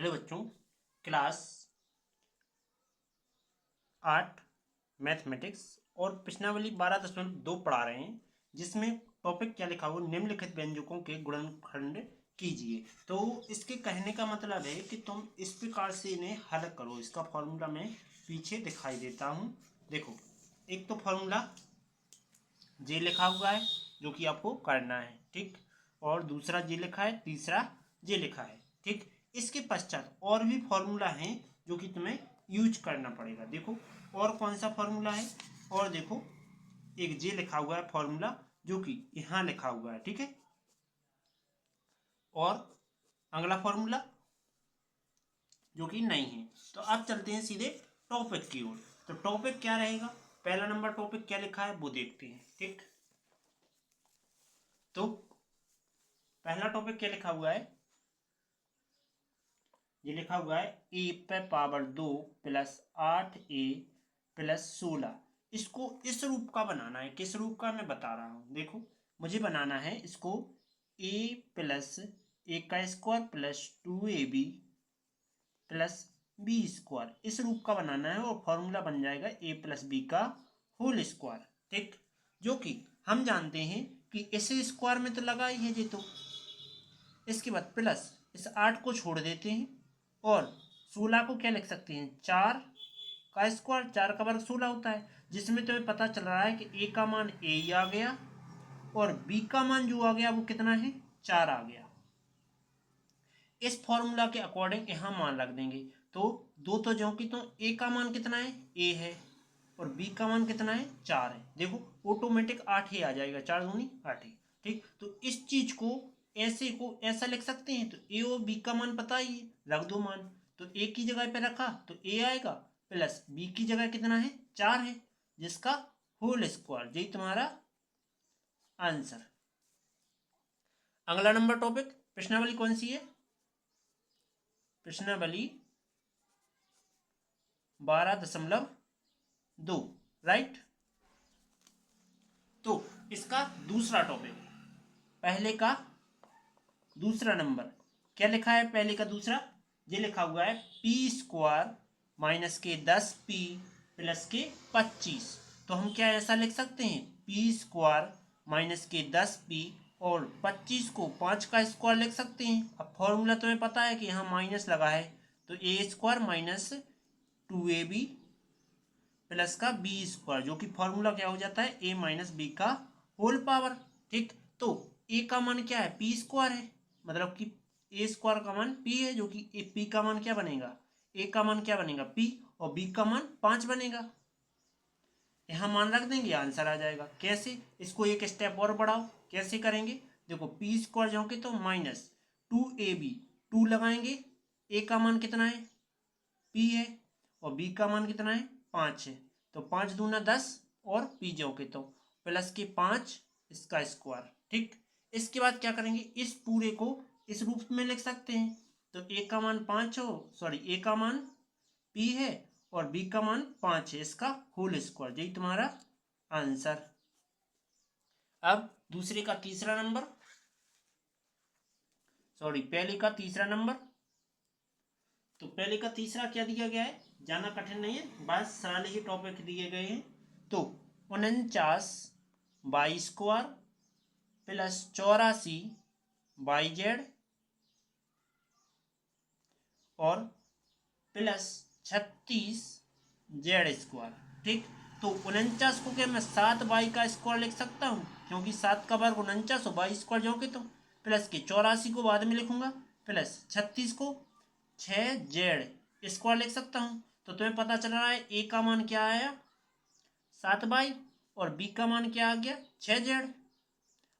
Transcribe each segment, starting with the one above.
Hello बच्चों, class 8 mathematics और प्रश्नावली 12.2 पढ़ा रहे हैं, जिसमें टॉपिक क्या लिखा हुआ, निम्नलिखित व्यंजकों के गुणनखंड कीजिए। तो इसके कहने का मतलब है कि तुम इस प्रकार से इन्हें हल करो। इसका फॉर्मूला मैं पीछे दिखाई देता हूँ। देखो, एक तो फॉर्मूला जे लिखा हुआ है जो कि आपको करना है, ठीक, और दूसरा जे लिखा है, तीसरा जे लिखा है, ठीक। इसके पश्चात और भी फॉर्मूला हैं जो कि तुम्हें यूज करना पड़ेगा। देखो और कौन सा फॉर्मूला है, और देखो एक जे लिखा हुआ है फॉर्मूला जो कि यहाँ लिखा हुआ है, ठीक है। और अगला फॉर्मूला जो कि नहीं है। तो अब चलते हैं सीधे टॉपिक की ओर। तो टॉपिक क्या रहेगा, पहला नंबर टॉपिक क्या लिखा है वो देखते हैं, ठीक। तो पहला टॉपिक क्या लिखा हुआ है, ये लिखा हुआ है ए पे पावर 2 प्लस 8a प्लस 16। इसको इस रूप का बनाना है। किस रूप का मैं बता रहा हूँ, देखो मुझे बनाना है इसको a प्लस ए का square plus 2ab plus b square, इस रूप का बनाना है। और फॉर्मूला बन जाएगा ए प्लस बी का होल स्क्वायर, ठीक। जो कि हम जानते हैं कि इसे स्क्वायर में तो लगा ही है जी। तो इसके बाद प्लस इस 8 को छोड़ देते हैं और 16 को क्या लिख सकते हैं, 4 का स्क्वायर, 4 का वर्ग 16 होता है। जिसमें तुम्हें पता चल रहा है कि ए का मान ए ही आ गया और बी का मान जो आ गया वो कितना है, 4 आ गया। इस फॉर्मूला के अकॉर्डिंग यहाँ मान रख देंगे। तो दो तो जो कि तो ए का मान कितना है, ए है, और बी का मान कितना है, 4 है। देखो ऑटोमेटिक 8 ही आ जाएगा, 4 दूनी 8 ही, ठीक। तो इस चीज को ऐसे को ऐसा लिख सकते हैं। तो ए और बी का मान पता ही है, रख दो मान। तो ए की जगह पे रखा तो ए आएगा, प्लस बी की जगह कितना है, 4 है, जिसका होल स्क्वायर। यही तुम्हारा आंसर। अगला नंबर टॉपिक, प्रश्नावली कौन सी है, प्रश्नावली 12.2, राइट। तो इसका दूसरा टॉपिक, पहले का दूसरा नंबर क्या लिखा है, पहले का दूसरा ये लिखा हुआ है पी स्क्वायर माइनस के 10p प्लस के 25। तो हम क्या ऐसा लिख सकते हैं, पी स्क्वायर माइनस के 10p और 25 को 5 का स्क्वायर लिख सकते हैं। अब फॉर्मूला तुम्हें पता है कि यहाँ माइनस लगा है, तो ए स्क्वायर माइनस 2ab प्लस का बी स्क्वायर, जो कि फॉर्मूला क्या हो जाता है, ए माइनस बी का होल पावर, ठीक। तो ए का मान क्या है, पी स्क्वायर है, मतलब कि ए स्क्वायर का मान पी है, जो कि पी का मान क्या बनेगा, ए का मान क्या बनेगा पी, और बी का मान 5 बनेगा। यहाँ मान रख देंगे, आंसर आ जाएगा। कैसे, इसको एक स्टेप और बढ़ाओ, कैसे करेंगे, देखो पी स्क्वायर जो कि तो माइनस 2ab, 2 लगाएंगे, ए का मान कितना है, पी है, और बी का मान कितना है, 5 है। तो 5 दूना 10 और पी जो के तो प्लस के 5 इसका स्क्वायर, ठीक। इसके बाद क्या करेंगे, इस पूरे को इस रूप में लिख सकते हैं। तो ए का मान 5 हो, सॉरी ए का मान पी है और बी का मान 5 है, इसका होल स्क्वायर। यही तुम्हारा आंसर। अब दूसरे का तीसरा नंबर, सॉरी पहले का तीसरा नंबर। तो पहले का तीसरा क्या दिया गया है, जाना कठिन नहीं है, बस सारे ही टॉपिक दिए गए हैं। तो 49 y square plus 84 y z और प्लस 36 जेड स्क्वायर, ठीक। तो 49 को क्या मैं 7 वाई का स्क्वायर लिख सकता हूँ, क्योंकि 7 का वर्ग 49 और वाई स्क्वायर जो कि तो प्लस के 84 को बाद में लिखूंगा, प्लस 36 को 6 जेड स्क्वायर लिख सकता हूँ। तो तुम्हें पता चल रहा है ए का मान क्या आया, 7 बाई, और बी का मान क्या आ गया, 6 जेड।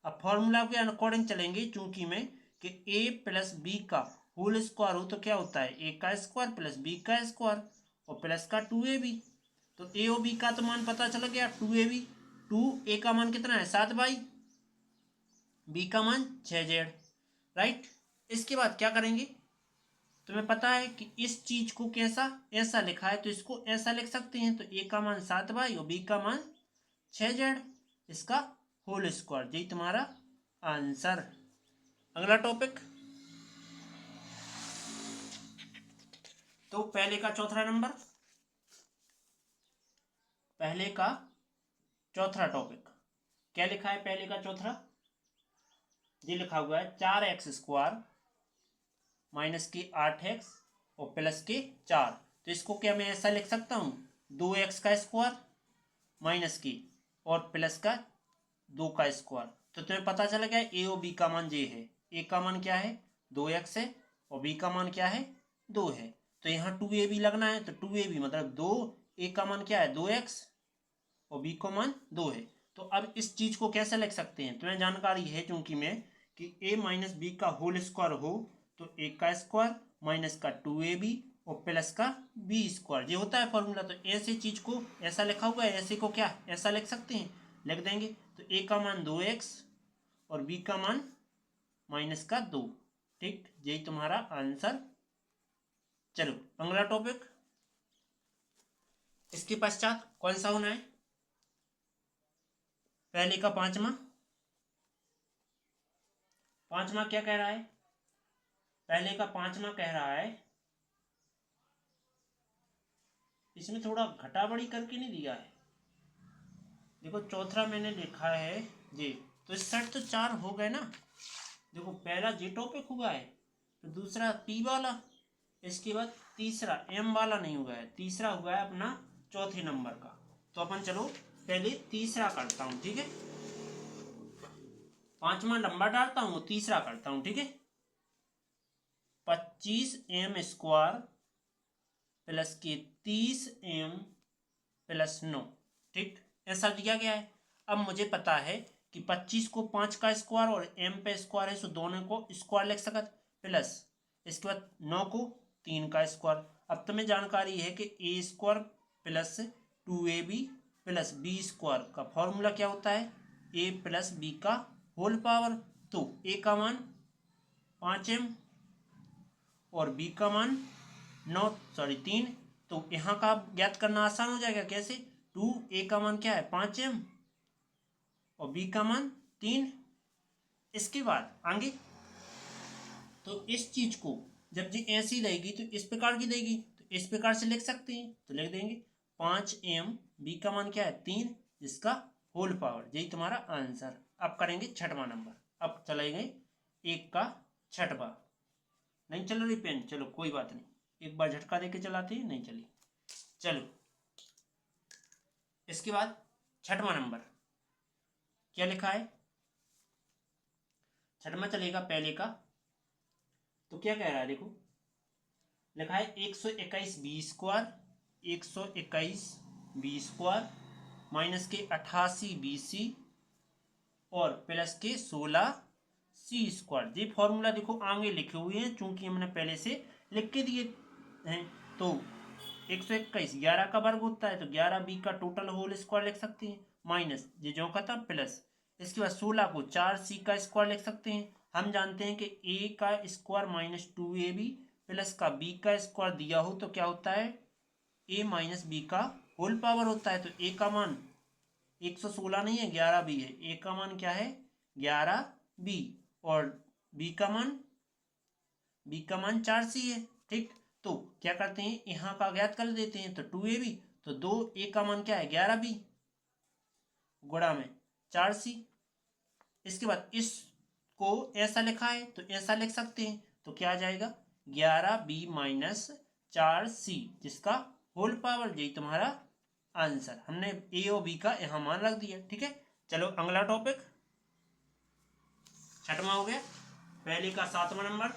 अब फॉर्मूला के अकॉर्डिंग चलेंगे, चूंकि में कि ए प्लस बी का होल स्क्वायर हो तो क्या होता है, ए का स्क्वायर प्लस बी का स्क्वायर और प्लस का 2ab। तो ए और बी का तो मान पता चल गया, 2ab, 2 ए का मान कितना है, 7 बाई, बी का मान 6 जेड, राइट। इसके बाद क्या करेंगे, तुम्हें पता है कि इस चीज को कैसा ऐसा लिखा है, तो इसको ऐसा लिख सकते हैं। तो ए का मान 7 बाई और बी का मान 6 जेड, इसका होल स्क्वायर। यही तुम्हारा आंसर। अगला टॉपिक, तो पहले का चौथा नंबर, पहले का चौथा टॉपिक क्या लिखा है? पहले का चौथा ये लिखा हुआ है 4x² माइनस के 8x और प्लस के 4। तो इसको क्या मैं ऐसा लिख सकता हूँ 2x² माइनस के और प्लस का 2 का स्क्वायर। तो तुम्हें पता चला गया ए और बी का मान ये है। ए का मान क्या है 2x है और बी का मान क्या है 2 है। तो यहाँ 2ab लगना है। तो 2ab मतलब 2, ए का मान क्या है 2x और बी का मान 2 है। तो अब इस चीज को कैसे लिख सकते हैं? तुम्हें जानकारी है चूंकि मैं कि a माइनस बी का होल स्क्वायर हो तो a का स्क्वायर माइनस का 2ab और प्लस का b² ये होता है फॉर्मूला। तो ऐसे चीज को ऐसा लिखा हुआ है, ऐसे को क्या ऐसा लिख सकते हैं, लिख देंगे। तो a का मान 2x और b का मान माइनस का 2। ठीक, यही तुम्हारा आंसर। चलो अगला टॉपिक, इसके पश्चात कौन सा होना है? पहले का पांचवा क्या कह रहा है? पहले का पांचवा कह रहा है, इसमें थोड़ा घटा बढ़ी करके नहीं दिया है। देखो चौथा मैंने लिखा है जी, तो इस सेट तो 4 हो गए ना। देखो पहला जी टॉपिक हुआ है, तो दूसरा पी वाला, इसके बाद तीसरा एम वाला नहीं हुआ है, तीसरा हुआ है अपना चौथे नंबर का। तो अपन चलो पहले तीसरा करता हूं, ठीक है। पांचवा नंबर डालता हूं, तीसरा करता हूं, ठीक है। 25m² प्लस के 30m प्लस 9, ठीक, ऐसा दिया गया है। अब मुझे पता है कि 25 को 5 का स्क्वायर और m पे स्क्वायर है, सो दोनों को स्क्वायर लिख सकत, प्लस इसके बाद 9 को 3 का स्क्वायर। अब तुम्हें जानकारी है कि a² plus 2ab plus b² का फॉर्मूला क्या होता है, a प्लस b का होल पावर। तो a का मान 5m और b का मान 3। तो यहाँ का ज्ञात करना आसान हो जाएगा। कैसे? 2a का मान क्या है 5m और b का मान 3। इसके बाद आगे तो इस चीज को जब जी ऐसी रहेगी तो इस प्रकार की देगी, तो इस प्रकार से लिख सकते हैं। तो लिख देंगे 5m, b का मान क्या है 3, जिसका होल पावर। यही तुम्हारा आंसर। अब करेंगे छठवां नंबर। अब चलेंगे एक का छठवा। नहीं चल रही पेन, चलो कोई बात नहीं, एक बार झटका देके चलाते हैं, नहीं चली। चलो इसके बाद छठवां नंबर क्या लिखा है? छठवां चलेगा पहले का। तो क्या कह रहा है देखो, लिखा है 121b² 121b² माइनस के 88bc और प्लस के 16c²। ये फॉर्मूला देखो आगे लिखे हुए हैं, चूंकि हमने पहले से लिख के दिए हैं। तो 121 11 का वर्ग होता है, तो 11b का टोटल होल स्क्वायर लिख सकते हैं, माइनस ये जो का था प्लस। इसके बाद 16 को 4c का स्क्वायर लिख सकते हैं। हम जानते हैं कि a का स्क्वायर माइनस 2ab प्लस का b का स्क्वायर दिया हो तो क्या होता है a माइनस b का होल पावर होता है। तो a का मान 116 नहीं है 11b है, a का मान क्या है 11b और b का मान 4c है। ठीक, तो क्या करते हैं यहाँ का ज्ञात कर देते हैं। तो 2ab तो 2a का मान क्या है 11b गुणा में 4c। इसके बाद इसको ऐसा लिखा है तो ऐसा लिख सकते हैं। तो क्या आ जाएगा 11b माइनस 4c जिसका होल पावर। यही तुम्हारा आंसर। हमने ए और बी का यहाँ मान रख दिया। ठीक है, चलो अगला टॉपिक छठवां हो गया। पहले का 7वां नंबर,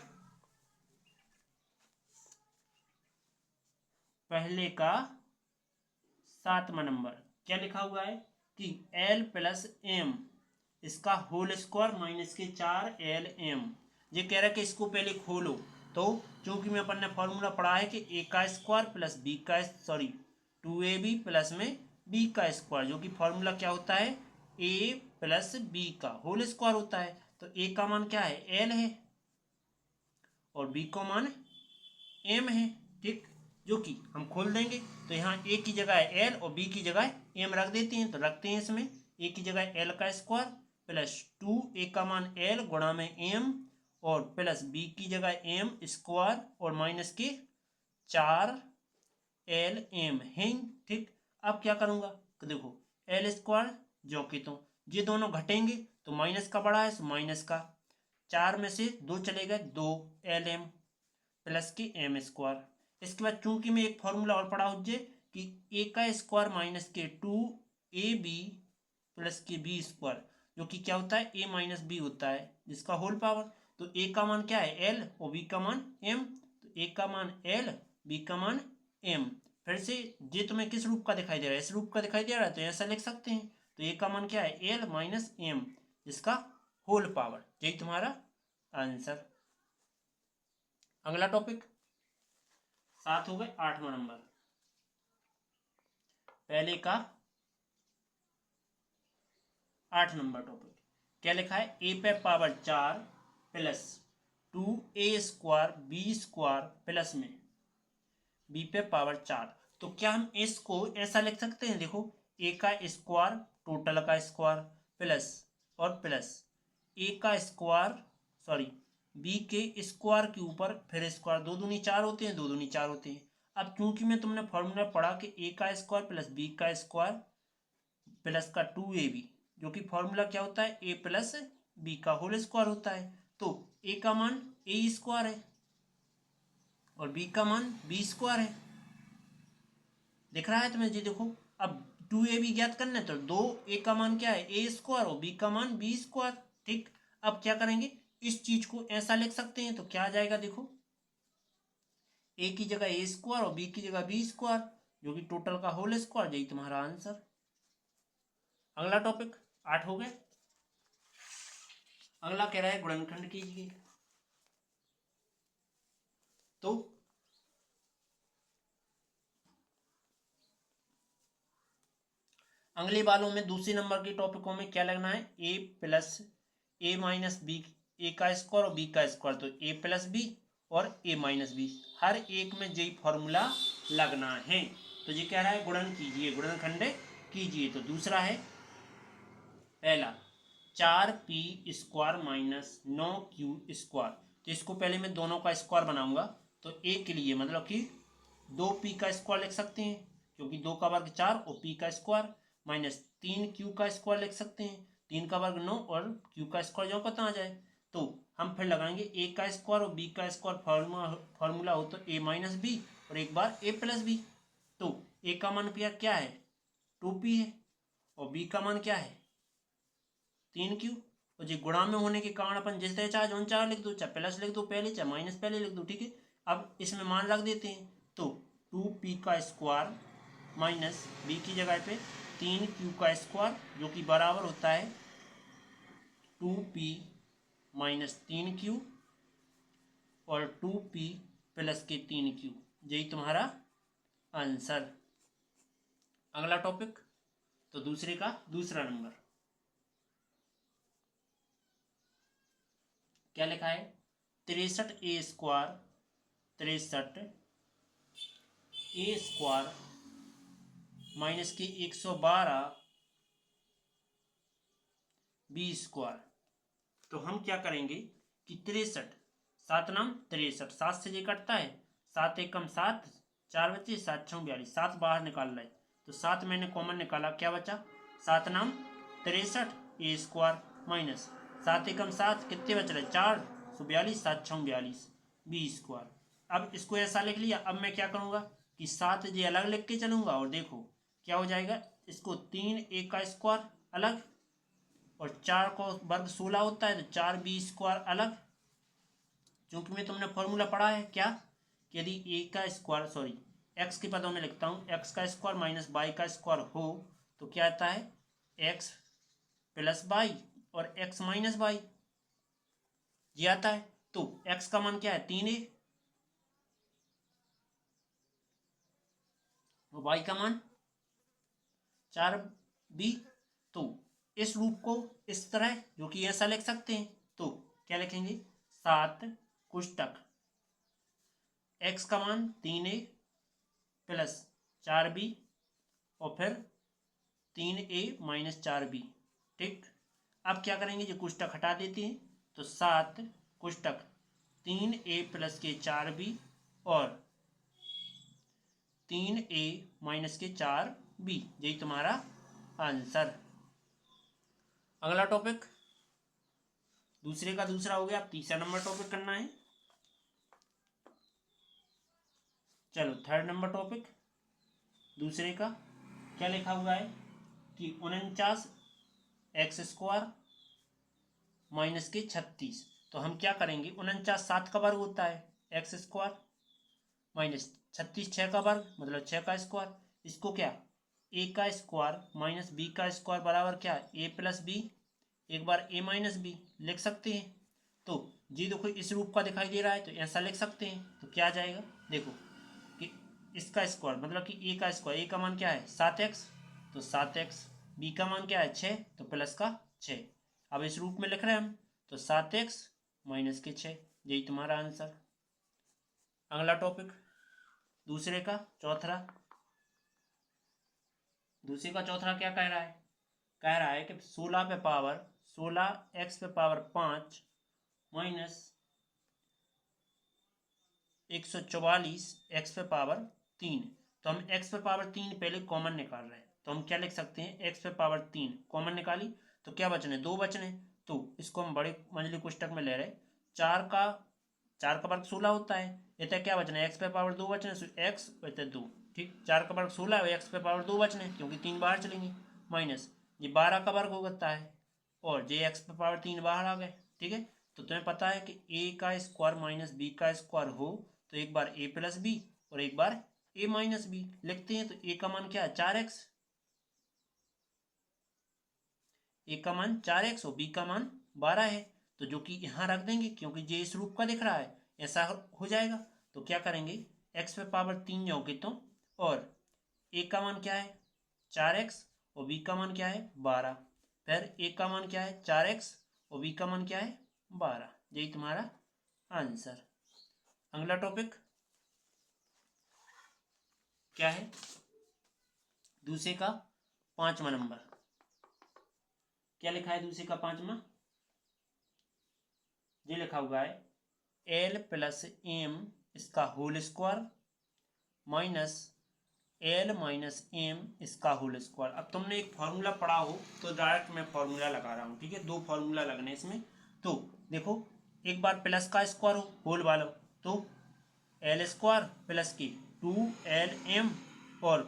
पहले का 7वां नंबर क्या लिखा हुआ है कि l प्लस m इसका होल स्क्वायर माइनस के 4lm। ये कह रहा है कि इसको पहले खोलो। तो चूंकि मैं अपन ने फॉर्मूला पढ़ा है कि a का स्क्वायर प्लस b का 2ab प्लस में b का स्क्वायर, जो कि फॉर्मूला क्या होता है a प्लस b का होल स्क्वायर होता है। तो a का मान क्या है l है और b का मान m है। ठीक, जो कि हम खोल देंगे। तो यहाँ a की जगह l और b की जगह m रख देते हैं। तो रखते हैं इसमें a की जगह l का स्क्वायर प्लस 2a का मान l गुणा में m और प्लस b की जगह m स्क्वायर और माइनस के 4LM है। ठीक, अब क्या करूँगा, देखो L स्क्वायर जो कि तो ये दोनों घटेंगे तो माइनस का बड़ा है तो माइनस का, 4 में से 2 चले गए, 2LM प्लस के M स्क्वायर। इसके बाद चूंकि मैं एक फॉर्मूला और पढ़ा हुआ कि A का स्क्वायर माइनस के 2AB प्लस के B स्क्वायर, जो कि क्या होता है A माइनस B होता है जिसका होल पावर। तो A का मान क्या है L और B का मान M, तो A का मान L, B का मान M। फिर से ये तुम्हें किस रूप का दिखाई दे रहा है, इस रूप का दिखाई दे रहा है तो ऐसा लिख सकते हैं। तो A का मान क्या है L माइनस M जिसका होल पावर, यही तुम्हारा आंसर। अगला टॉपिक 7 हो गए, 8वां नंबर। पहले का 8 नंबर टॉपिक क्या लिखा है, ए पे power 4 plus 2A square B square plus में B पे पावर 4। तो क्या हम इसको ऐसा लिख सकते हैं, देखो A का स्क्वायर टोटल का स्क्वायर प्लस और प्लस A का स्क्वायर सॉरी B के स्क्वायर के ऊपर फिर स्क्वायर, 2 दूनी 4 होते हैं, 2 दूनी 4 होते हैं। अब क्योंकि मैं तुमने फॉर्मूला पढ़ा कि A का स्क्वायर प्लस B का स्क्वायर प्लस का 2AB, जो कि फॉर्मूला क्या होता है A प्लस B का होल स्क्वायर होता है। तो A का मान A स्क्वायर है और B का मान B स्क्वायर है, दिख रहा है तुम्हें जी। देखो अब 2AB ज्ञात करना है तो 2A का मान क्या है A स्क्वायर और B का मान B स्क्वायर। ठीक, अब क्या करेंगे, इस चीज को ऐसा लिख सकते हैं तो क्या आ जाएगा, देखो A की जगह A स्क्वायर और B की जगह B स्क्वायर, जो कि टोटल का होल स्क्वायर, यही तुम्हारा आंसर। अगला टॉपिक 8 हो गए। अगला कह रहा है गुणनखंड कीजिए। तो अगले वालों में दूसरे नंबर के टॉपिकों में क्या लगना है, A plus A minus b, A का स्क्वायर और B का स्क्वायर, तो A प्लस बी और A माइनस बी, हर एक में यही फॉर्मूला लगना है। तो ये कह रहा है गुणन कीजिए, गुणनखंड कीजिए। तो दूसरा है पहला 4P square minus 9Q square. तो इसको पहले मैं दोनों का स्क्वायर बनाऊंगा। तो A के लिए मतलब कि 2P का स्क्वायर लिख सकते हैं क्योंकि 2 का वर्ग 4 और P का स्क्वायर, माइनस 3Q का स्क्वायर लिख सकते हैं, 3 का वर्ग 9 और Q का स्क्वायर जो पता आ जाए। तो हम फिर लगाएंगे A का स्क्वायर और B का स्क्वायर, फॉर्मूला हो तो A माइनस बी और एक बार A प्लस बी। तो A का मान क्या है 2P है और B का मान क्या है 3Q। और जी गुणा में होने के कारण अपन जिस तरह चाहे चाहे लिख दो, चाहे प्लस लिख दो पहले, चाहे माइनस पहले लिख दो। ठीक है, अब इसमें मान रख देते हैं। तो 2P का स्क्वायर माइनस B की जगह पे 3Q का स्क्वायर, जो कि बराबर होता है 2P माइनस 3Q और 2P प्लस के 3Q, यही तुम्हारा आंसर। अगला टॉपिक तो दूसरे का दूसरा नंबर क्या लिखा है, 63A square 63A square minus के 112 B स्क्वायर। तो हम क्या करेंगे कि 63, 7 नाम 63, 7 से ये कटता है, 7 एकम 7, 4 बचे, 7 6 42, 7 बाहर निकाल रहे तो 7 मैंने कॉमन निकाला, क्या बचा 7 नाम 63A स्क्वायर माइनस 7 एकम 7 कितने बच रहे 4 42, 7 6 42 B स्क्वायर। अब इसको ऐसा लिख लिया। अब मैं क्या करूँगा कि 7 ये अलग लिख के चलूँगा और देखो क्या हो जाएगा, इसको 3A का स्क्वायर अलग और 4 को वर्ग 16 होता है तो 4B स्क्वायर अलग। क्योंकि मैं तुमने फॉर्मूला पढ़ा है क्या, कि यदि ए का स्क्वायर सॉरी एक्स के पदों में लिखता हूँ, एक्स का स्क्वायर माइनस वाई का स्क्वायर हो तो क्या आता है एक्स प्लस वाई और एक्स माइनस वाई, ये आता है। तो एक्स का मान क्या है 3A और वाई का मान 4B। तो इस रूप को इस तरह जो कि ऐसा लिख सकते हैं, तो क्या लिखेंगे 7 कुष्टक एक्स का मान 3A प्लस 4B और फिर 3A माइनस 4B। ठीक, अब क्या करेंगे जो कुष्टक हटा देते हैं तो 7 कुष्टक 3A प्लस के 4B और 3a माइनस के 4b, यही तुम्हारा आंसर। अगला टॉपिक दूसरे का दूसरा हो गया, अब तीसरा नंबर टॉपिक करना है। चलो थर्ड नंबर टॉपिक दूसरे का क्या लिखा हुआ है कि 49 एक्स स्क्वायर माइनस के 36। तो हम क्या करेंगे, 49 7 का वर्ग होता है एक्स स्क्वायर, माइनस 36 6 का वर्ग मतलब 6 का स्क्वायर। इसको क्या ए का स्क्वायर माइनस बी का स्क्वायर बराबर क्या ए प्लस बी, एक बार ए माइनस बी लिख सकते हैं। तो जी देखो इस रूप का दिखाई दे रहा है तो ऐसा लिख सकते हैं। तो क्या आ जाएगा, देखो कि इसका स्क्वायर मतलब कि ए का स्क्वायर, ए का मान क्या है 7x, तो 7x, बी का मान क्या है 6 तो प्लस का 6। अब इस रूप में लिख रहे हैं हम, तो 7x माइनस के 6, यही तुम्हारा आंसर। अगला टॉपिक दूसरे का चौथा क्या कह रहा है, कह रहा है कि 16 x पे पावर 5 माइनस 144 x पे पावर 3। तो हम x पे पावर 3 पहले कॉमन निकाल रहे हैं, तो हम क्या लिख सकते हैं, x पे पावर 3 कॉमन निकाली तो क्या बचने 2 बचने, तो इसको हम बड़े मंझली कोष्टक में ले रहे। 4 का वर्ग 16 होता है, इतना क्या बचना है x पे पावर 2 बचने, x बचते 2, ठीक। 4 का वर्ग 16 है, x पे पावर 2 बचने क्योंकि 3 बाहर चलेंगे, माइनस ये 12 का वर्ग होता है और जे एक्स पे पावर 3 बाहर आ गए, ठीक है। तो तुम्हें पता है कि a का स्क्वायर माइनस बी का स्क्वायर हो तो एक बार a प्लस बी और एक बार a माइनस बी लिखते हैं। तो a का मान क्या है 4x, a का मान 4x और b का मान 12 है, तो जो कि यहाँ रख देंगे क्योंकि जे इस रूप का दिख रहा है ऐसा हो जाएगा। तो क्या करेंगे, x पे पावर 3 जाओगे तो, और a का मान क्या है 4x और b का मान क्या है 12, फिर a का मान क्या है 4x और b का मान क्या है 12, यही तुम्हारा आंसर। अगला टॉपिक क्या है, दूसरे का 5वां नंबर क्या लिखा है, दूसरे का 5वां ये लिखा हुआ है l प्लस एम इसका whole square minus l minus m इसका होल स्क्वायर। अब तुमने एक फॉर्मूला पढ़ा हो तो डायरेक्ट मैं फॉर्मूला लगा रहा हूँ, ठीक है। 2 फॉर्मूला लगने इसमें, तो देखो एक बार प्लस का स्क्वायर हो होल वाला तो एल स्क्वायर प्लस की 2lm और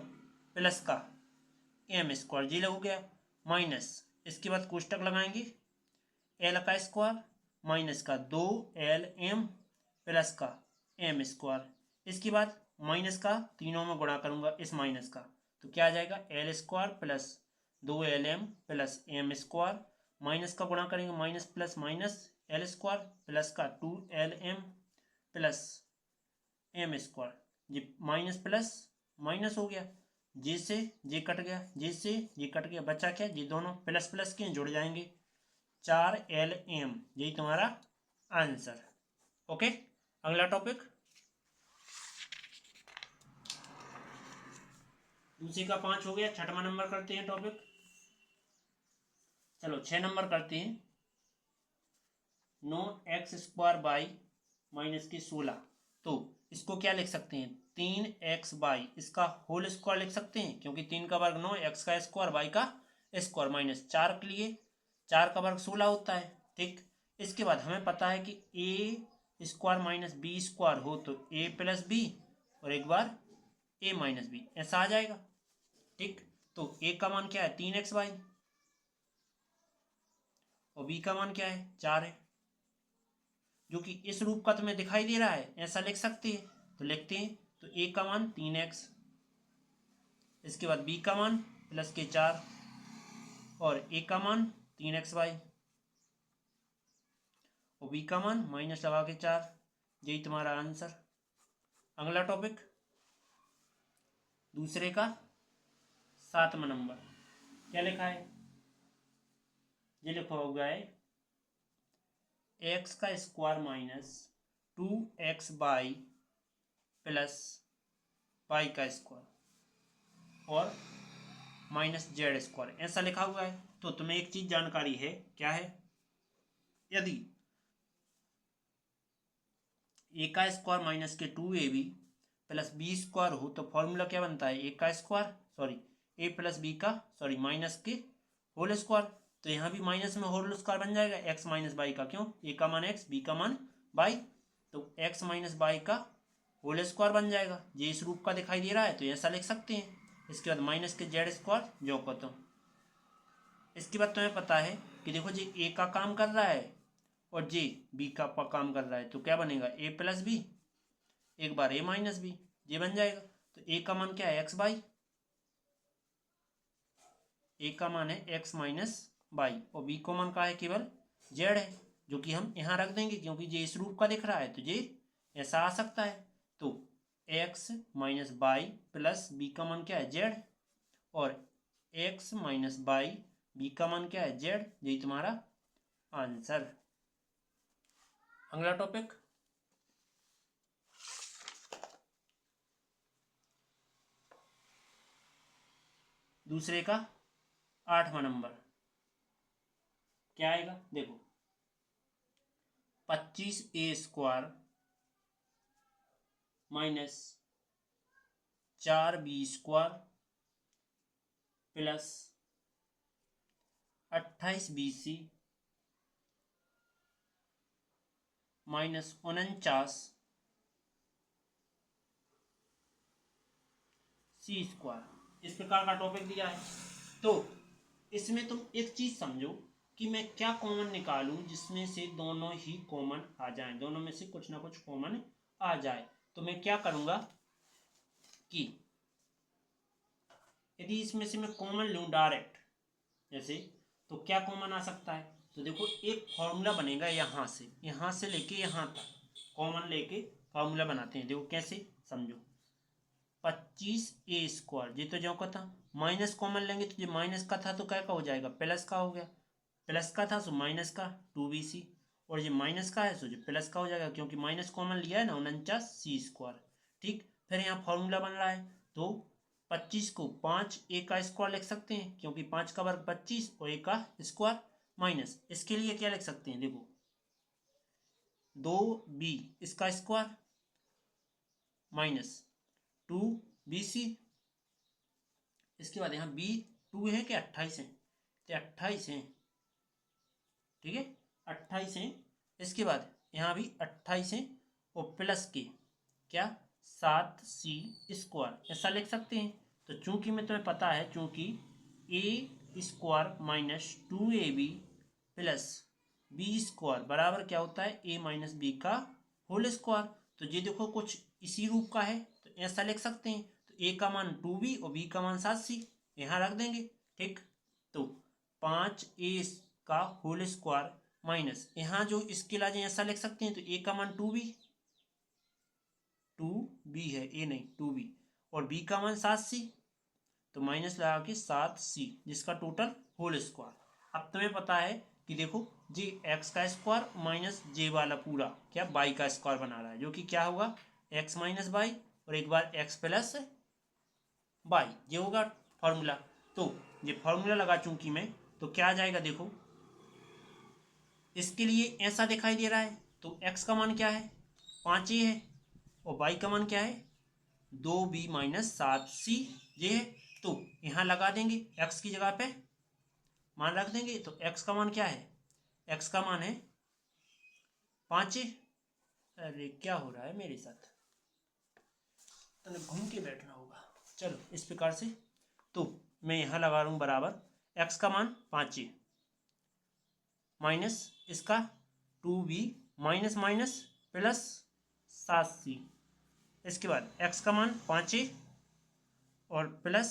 प्लस का एम स्क्वायर जी हो गया, माइनस इसके बाद कोष्टक लगाएंगे एल का स्क्वायर माइनस का 2lm प्लस का एम स्क्वायर, इसके बाद माइनस का तीनों में गुणा करूंगा इस माइनस का, तो क्या आ जाएगा l square plus 2lm plus m square, minus का गुणा करेंगे minus plus minus l square plus का 2lm प्लस एम स्क्वायर, ये माइनस प्लस माइनस हो गया, जे से जे कट गया, जे से ये कट गया, बचा क्या, ये दोनों प्लस प्लस के जुड़ जाएंगे 4lm, यही तुम्हारा आंसर। ओके अगला टॉपिक दूसरे का 5 हो गया, 6वां नंबर करते हैं टॉपिक। चलो 6 नंबर करते हैं, 9x स्क्वायर बाई माइनस के 16। तो इसको क्या लिख सकते हैं 3x बाई इसका होल स्क्वायर लिख सकते हैं क्योंकि 3 का वर्ग 9, x का स्क्वायर बाई का स्क्वायर, माइनस 4 के लिए 4 का वर्ग 16 होता है, ठीक। इसके बाद हमें पता है कि a square minus B square हो तो a प्लस बी और एक बार a माइनस बी ऐसा आ जाएगा, ठीक। तो a का मान क्या है 3x बाई और b का मान क्या है 4 है, जो कि इस रूप का तुम्हें दिखाई दे रहा है ऐसा लिख सकते हैं। तो लिखते हैं, तो a का मान 3x, इसके बाद b का मान प्लस के 4 और a का मान 3x बाई और b का मान माइनस लगा के 4, यही तुम्हारा आंसर। अगला टॉपिक दूसरे का 7वां नंबर क्या लिखा है, ये लिखा हुआ है x का square minus 2x by plus pi का स्क्वायर और माइनस जेड स्क्वायर ऐसा लिखा हुआ है। तो तुम्हें एक चीज जानकारी है, क्या है, यदि a का स्क्वायर माइनस के 2ab प्लस बी स्क्वायर हो तो फॉर्मूला क्या बनता है, ए का स्क्वायर, सॉरी ए प्लस बी का, सॉरी माइनस के होल स्क्वायर। तो यहाँ भी माइनस में होल स्क्वायर बन जाएगा एक्स माइनस बाई का, क्यों, ए का मान एक्स बी का मान बाई, तो एक्स माइनस बाई का होल स्क्वायर बन जाएगा। ये इस रूप का दिखाई दे रहा है तो ऐसा लिख सकते हैं। इसके बाद माइनस के जेड स्क्वायर जो कहता हूँ। इसके बाद तुम्हें पता है कि देखो जी ए का काम कर रहा है और जे बी का काम कर रहा है, तो क्या बनेगा, ए प्लस बी, एक बार ए माइनस बी, ये बन जाएगा। तो ए का मान क्या है, एक्स बाई, ए का मान है एक्स माइनस बाई, और बी का मान का है, केवल जेड है, जो कि हम यहाँ रख देंगे क्योंकि ये इस रूप का दिख रहा है तो ये ऐसा आ सकता है। तो x minus y plus b का मान क्या है, जेड, और एक्स माइनस बाई बी का मान क्या है, जेड, यही तुम्हारा आंसर। अगला टॉपिक, दूसरे का 8वां नंबर क्या आएगा, देखो 25a square minus 4b square plus 28bc minus 49c square, इस प्रकार का टॉपिक दिया है। तो इसमें तुम एक चीज समझो कि मैं क्या कॉमन निकालूं जिसमें से दोनों ही कॉमन आ जाएं, दोनों में से कुछ ना कुछ कॉमन आ जाए। तो मैं क्या करूंगा कि यदि इसमें से मैं कॉमन लूं डायरेक्ट जैसे, तो क्या कॉमन आ सकता है, तो देखो एक फॉर्मूला बनेगा यहाँ से लेके यहाँ तक कॉमन लेके फॉर्मूला बनाते हैं। देखो कैसे, समझो 25a स्क्वायर, ये तो जो का था, माइनस कॉमन लेंगे तो ये माइनस का था तो क्या का हो जाएगा, प्लस का हो गया, प्लस का था सो माइनस का 2bc, और ये माइनस का है सो ये प्लस का हो जाएगा क्योंकि माइनस कॉमन लिया है ना, 49c स्क्वायर। ठीक, फिर यहाँ फॉर्मूला बन रहा है तो 25 को 5a का स्क्वायर लिख सकते हैं क्योंकि 5 का वर्ग 25 और a का स्क्वायर, माइनस इसके लिए क्या लिख सकते हैं, देखो 2b इसका स्क्वायर माइनस 2bc। इसके बाद यहाँ b2 है कि 28 है, तो 28 है, ठीक है 28 है। इसके बाद यहाँ भी 28 है और प्लस के क्या 7c स्क्वायर, ऐसा लिख सकते हैं। तो चूंकि मैं तुम्हें पता है, चूंकि a square minus 2ab plus b square बराबर क्या होता है, a माइनस बी का होल स्क्वायर। तो ये देखो कुछ इसी रूप का है तो ऐसा लिख सकते हैं। तो a का मान 2b और b का मान 7c यहाँ रख देंगे। ठीक, तो 5a का होल स्क्वायर माइनस यहाँ जो इसके लाजे ऐसा लिख सकते हैं, तो a का मान 2b है, a नहीं 2b, और b का मान 7c, तो माइनस लगा के 7c जिसका टोटल होल स्क्वायर। अब तुम्हें पता है कि देखो जी एक्स का स्क्वायर माइनस जे वाला पूरा क्या बाई का स्क्वायर बना रहा है, जो कि क्या होगा एक्स माइनस बाई और एक बार एक्स प्लस बाई, ये होगा फॉर्मूला। तो ये फॉर्मूला लगा चूंकि मैं, तो क्या आ जाएगा, देखो इसके लिए ऐसा दिखाई दे रहा है तो एक्स का मान क्या है 5a है और बाई का मान क्या है 2b माइनस 7c ये है। तो यहाँ लगा देंगे एक्स की जगह पे मान रख देंगे, तो एक्स का मान क्या है, एक्स का मान है 5a। अरे क्या हो रहा है मेरे साथ, तो घूम के बैठना होगा। चलो इस प्रकार से, तो मैं यहाँ लगा रहा हूँ बराबर एक्स का मान 5a माइनस इसका 2b minus minus plus 7c। इसके बाद एक्स का मान 5a और प्लस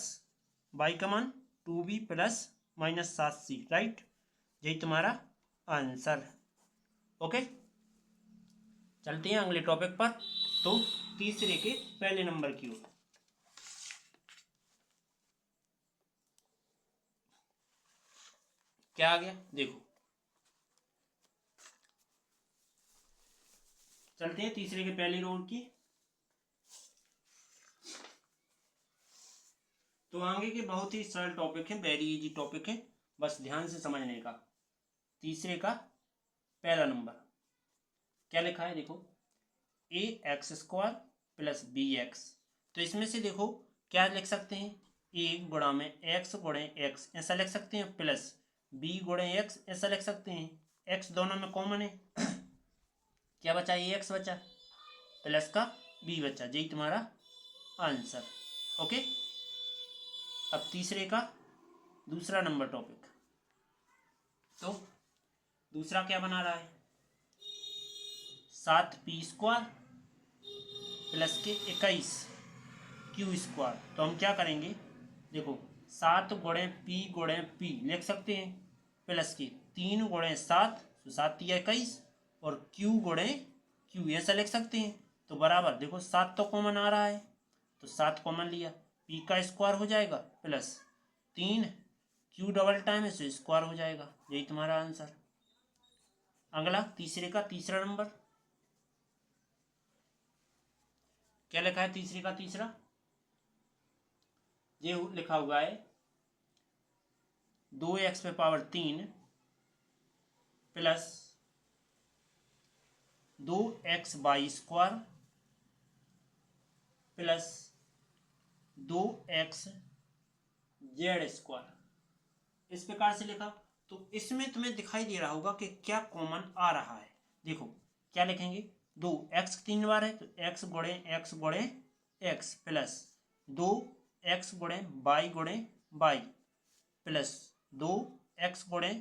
बाई का मान 2b plus minus 7c, right, यही तुम्हारा आंसर। ओके, चलते हैं अगले टॉपिक पर। तो तीसरे के पहले नंबर की ओर क्या आ गया, देखो चलते हैं तीसरे के पहले रोल की। तो आगे के बहुत ही सरल टॉपिक है, वेरी इजी टॉपिक है, बस ध्यान से समझने का। तीसरे का पहला नंबर क्या लिखा है, देखो A X square plus B X. तो इसमें से देखो क्या लिख सकते हैं, ए गुणा में एक्स गुणे एक्स ऐसा लिख सकते हैं, प्लस बी गुणे एक्स ऐसा लिख सकते हैं। एक्स दोनों में कॉमन है क्या बचा, ये एक्स बचा प्लस का बी बचा, यही तुम्हारा आंसर। ओके, अब तीसरे का दूसरा नंबर टॉपिक। तो दूसरा क्या बना रहा है, 7p² प्लस के 21 Q²। तो हम क्या करेंगे, देखो 7 गुणे पी गुणे पी लिख सकते हैं, प्लस के 3 गुणे 7 तो 7 या 21 और Q गुणे Q ऐसा लिख सकते हैं। तो बराबर देखो 7 तो कॉमन आ रहा है तो 7 कॉमन लिया, पी का स्क्वायर हो जाएगा प्लस 3 Q डबल टाइम है तो स्क्वायर हो जाएगा, यही तुम्हारा आंसर। अगला तीसरे का तीसरा नंबर क्या लिखा है, तीसरे का तीसरा ये लिखा हुआ है 2x पे power 3 plus 2x² plus 2xz²। इस प्रकार से लिखा। तो इसमें तुम्हें दिखाई दे रहा होगा कि क्या कॉमन आ रहा है। देखो क्या लिखेंगे, 2x 3 बार है तो x गुणे x प्लस 2x गुणे y प्लस 2x गुणे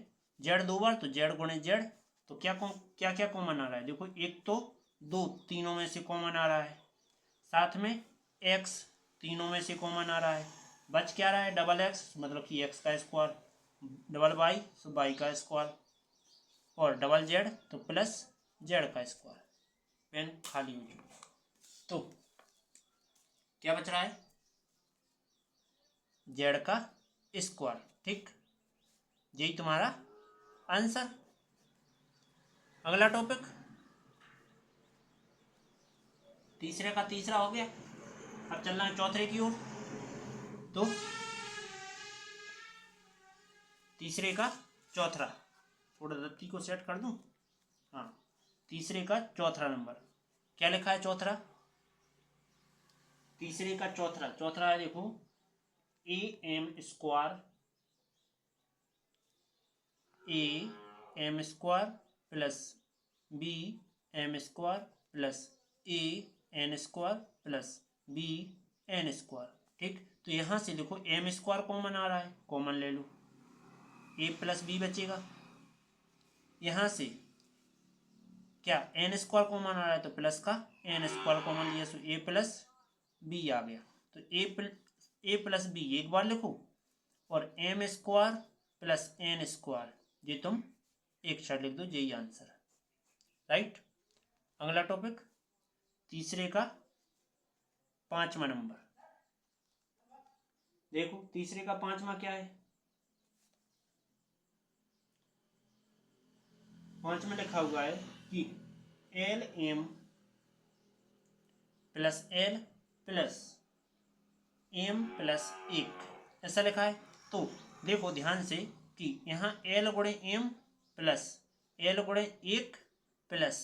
z 2 बार तो z गुणे z। तो क्या क्या कॉमन आ रहा है, देखो एक तो 2 तीनों में से कॉमन आ रहा है, साथ में x तीनों में से कॉमन आ रहा है, बच क्या रहा है डबल x मतलब कि x का स्क्वायर, डबल y तो y का स्क्वायर और डबल z तो प्लस z का स्क्वायर। पेन खाली हो गई। तो क्या बच रहा है, z का स्क्वायर। ठीक, यही तुम्हारा आंसर। अगला टॉपिक, तीसरे का तीसरा हो गया, अब चलना है चौथे की ओर। तो तीसरे का चौथा, थोड़ा दत्ती को सेट कर दूं, हाँ तीसरे का चौथा नंबर क्या लिखा है, तीसरे का चौथा है देखो am² plus bm² plus an² plus bn²। ठीक, तो यहाँ से देखो m² कॉमन आ रहा है, कॉमन ले लो, a प्लस बी बचेगा। यहाँ से क्या n² कॉमन आ रहा है तो प्लस का n² कॉमन लिया तो a प्लस बी आ गया। तो a प्लस बी एक बार लिखो और m² प्लस n² ये तुम एक साइड लिख दो, यही आंसर। राइट, अगला टॉपिक तीसरे का पांचवा नंबर। देखो तीसरे का पांचवा क्या है, पांचवा लिखा हुआ है कि LM plus L plus M plus 1 ऐसा लिखा है। तो देखो ध्यान से कि यहाँ L गुणे M प्लस L गुणे 1 प्लस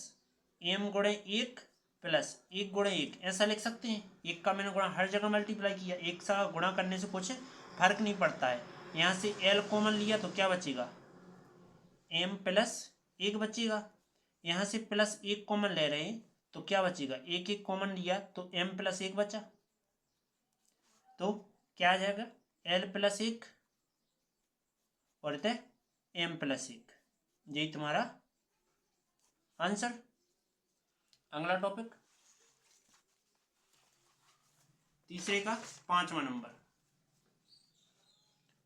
M गुणे 1 प्लस 1 गुणे 1 ऐसा लिख सकते हैं। एक का मैंने गुणा हर जगह मल्टीप्लाई किया, एक सा गुणा करने से कुछ फर्क नहीं पड़ता है। यहाँ से L कॉमन लिया तो क्या बचेगा, M प्लस 1 बचेगा। यहाँ से प्लस 1 कॉमन ले रहे हैं तो क्या बचेगा, एक एक कॉमन लिया तो M प्लस 1 बचा। तो क्या आ जाएगा, L प्लस 1 और इधर M प्लस 1, यही तुम्हारा आंसर। अगला टॉपिक तीसरे का पांचवा नंबर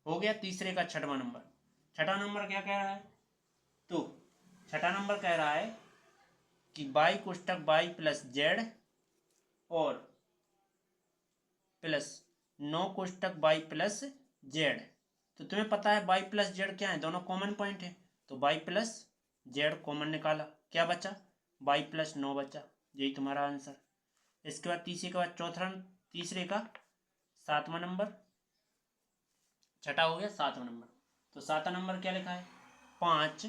हो गया। तीसरे का छठवां नंबर, छठा नंबर क्या कह रहा है, तो छठा नंबर कह रहा है कि बाई कोष्टक बाई प्लस जेड और प्लस 9 कोष्टक बाई प्लस जेड। तो तुम्हें पता है बाई प्लस जेड क्या है, दोनों कॉमन पॉइंट है। तो बाई प्लस जेड कॉमन निकाला, क्या बचा, बाई प्लस 9 बचा, यही तुम्हारा आंसर। इसके बाद तीसरे के बाद चौथा, तीसरे का सातवां नंबर, छठा हो गया सातवां नंबर। तो सातवां नंबर क्या लिखा है, 5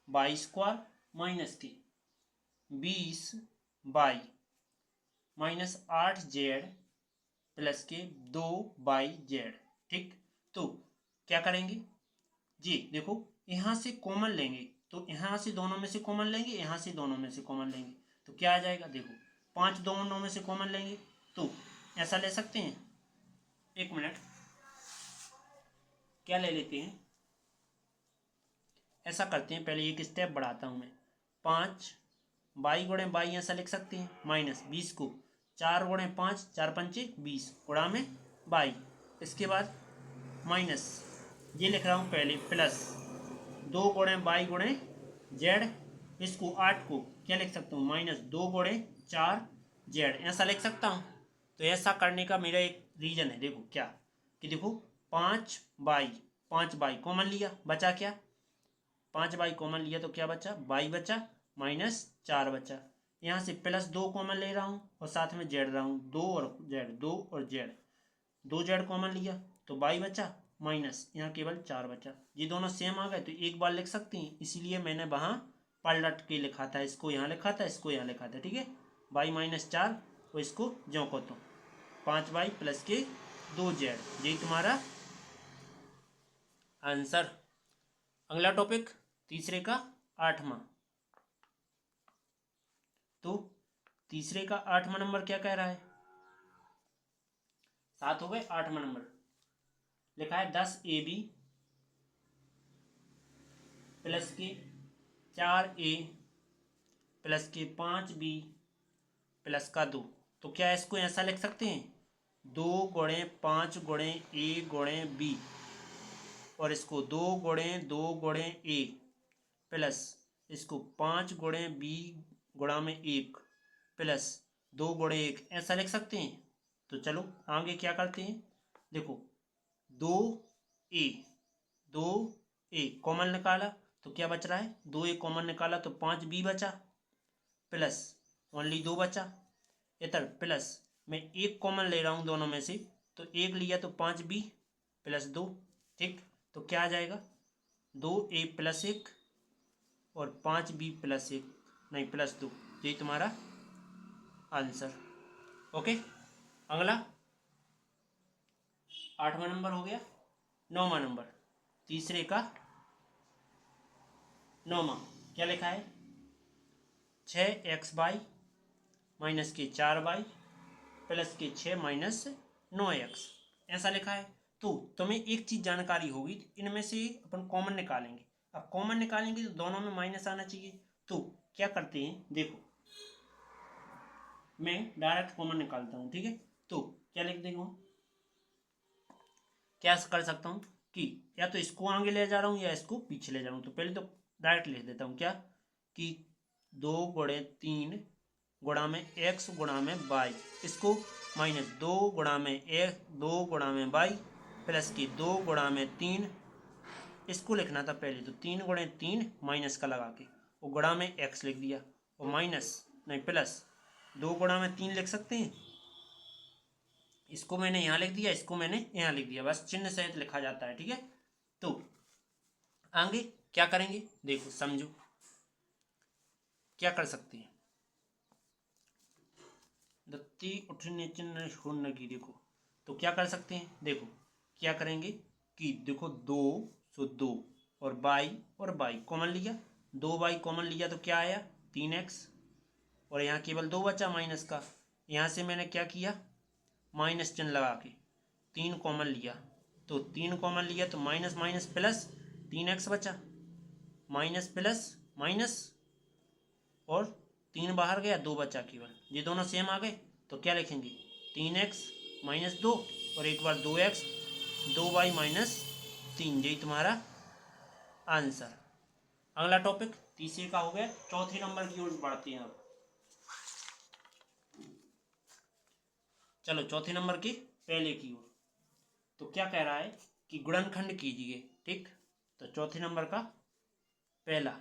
y² माइनस के 20 y -8z प्लस के 2y(z). ठीक, तो क्या करेंगे जी, देखो यहाँ से कॉमन लेंगे तो यहाँ से दोनों में से कॉमन लेंगे, यहाँ से दोनों में से कॉमन लेंगे तो क्या आ जाएगा, देखो 5 दोनों में से कॉमन लेंगे तो ऐसा ले सकते हैं। एक मिनट, क्या ले लेते हैं, ऐसा करते हैं, पहले एक स्टेप बढ़ाता हूँ मैं। 5 बाई गुणे बाई ऐसा लिख सकते हैं, माइनस 20 को 4 गुणे 5, 4 पंचे 20 गुणा में बाई। इसके बाद माइनस ये लिख रहा हूँ पहले, प्लस 2 गुणे बाई गुणे जेड, इसको 8 को क्या लिख सकता हूँ, -2 गुणे 4 जेड ऐसा लिख सकता हूँ। तो ऐसा करने का मेरा एक रीजन है, देखो क्या, कि देखो 5 बाई कॉमन लिया, बचा क्या, 5 बाई कॉमन लिया तो क्या बचा, बाई बचा, -4 बचा। यहाँ से +2 कॉमन ले रहा हूँ और साथ में जेड रहा हूँ, 2 और जेड, 2 जेड कॉमन लिया तो बाई बचा, माइनस यहाँ केवल 4 बचा। ये दोनों सेम आ गए तो एक बार लिख सकते हैं, इसीलिए मैंने वहाँ पलट के लिखा था, इसको यहाँ लिखा था, इसको यहाँ लिखा था। ठीक है, बाई -4 और इसको ज्यों को तो 5 बाई प्लस के 2 जेड, यही तुम्हारा आंसर। अगला टॉपिक तीसरे का 8वां। तो तीसरे का 8वां नंबर क्या कह रहा है, 7 हो गए, 8वां नंबर लिखा है 10ab प्लस के 4a प्लस के 5b प्लस का 2। तो क्या इसको ऐसा लिख सकते हैं, 2 गुणे 5 गुणे a गुणे b, और इसको 2 गुणे 2 गुणे a प्लस इसको 5 गुणे b गुणा में 1 प्लस 2 गुणे 1 ऐसा लिख सकते हैं। तो चलो आगे क्या करते हैं, देखो 2a कॉमन निकाला तो क्या बच रहा है, 2a कॉमन निकाला तो 5b बचा, प्लस ओनली 2 बचा इधर, प्लस मैं 1 कॉमन ले रहा हूँ दोनों में से तो 1 लिया तो 5b प्लस 2। ठीक, तो क्या आ जाएगा, 2a प्लस 1 और 5b प्लस 1, नहीं प्लस 2, यही तुम्हारा आंसर। ओके, अगला 8वां नंबर हो गया। 9वां नंबर, तीसरे का 9वां क्या लिखा है, 6x बाई माइनस के 4y प्लस के 6 माइनस 9x ऐसा लिखा है। तो तुम्हें एक चीज़ जानकारी होगी, इनमें से अपन कॉमन निकालेंगे। अब कॉमन निकालेंगे तो दोनों में माइनस आना चाहिए। तो क्या करते हैं, देखो मैं डायरेक्ट कॉमन निकालता हूँ। ठीक है, तो क्या लिख देगा, क्या कर सकता हूँ कि या तो इसको आगे ले जा रहा हूँ या इसको पीछे ले जा रहा हूँ। तो पहले तो डायरेक्ट लिख देता हूँ क्या, कि 2 गुणे 3 गुणा में x गुणा में y, इसको -2 गुणा में 2 गुणा में y प्लस की 2 गुणा में 3, इसको लिखना था पहले, तो 3 गुणे 3 माइनस का लगा के वो गुणा में x लिख दिया, और माइनस नहीं प्लस 2 गुणा में 3 लिख सकते हैं, इसको मैंने यहाँ लिख दिया, इसको मैंने यहाँ लिख दिया, बस चिन्ह सहित लिखा जाता है। ठीक है, तो आगे क्या करेंगे, देखो समझो क्या कर सकते हैं, दत्ती उठने चिन्ह छोड़ने की, देखो तो क्या कर सकते हैं, देखो क्या करेंगे कि देखो 2 सो 2 और बाई कॉमन लिया, 2y कॉमन लिया तो क्या आया 3x, और यहाँ केवल 2 बचा माइनस का, यहाँ से मैंने क्या किया माइनस चिन्ह लगा के 3 कॉमन लिया, तो 3 कॉमन लिया तो माइनस माइनस प्लस 3x बचा, माइनस प्लस माइनस और 3 बाहर गया, 2 बचा केवल, ये दोनों सेम आ गए तो क्या लिखेंगे 3x माइनस 2 और एक बार 2x, 2y माइनस 3, यही तुम्हारा आंसर। अगला टॉपिक तीसरे का हो गया, चौथे नंबर की ओर बढ़ते हैं अब। चलो चौथे नंबर के पहले की ओर, तो क्या कह रहा है कि गुणनखंड कीजिए। ठीक, तो चौथे नंबर का पहला,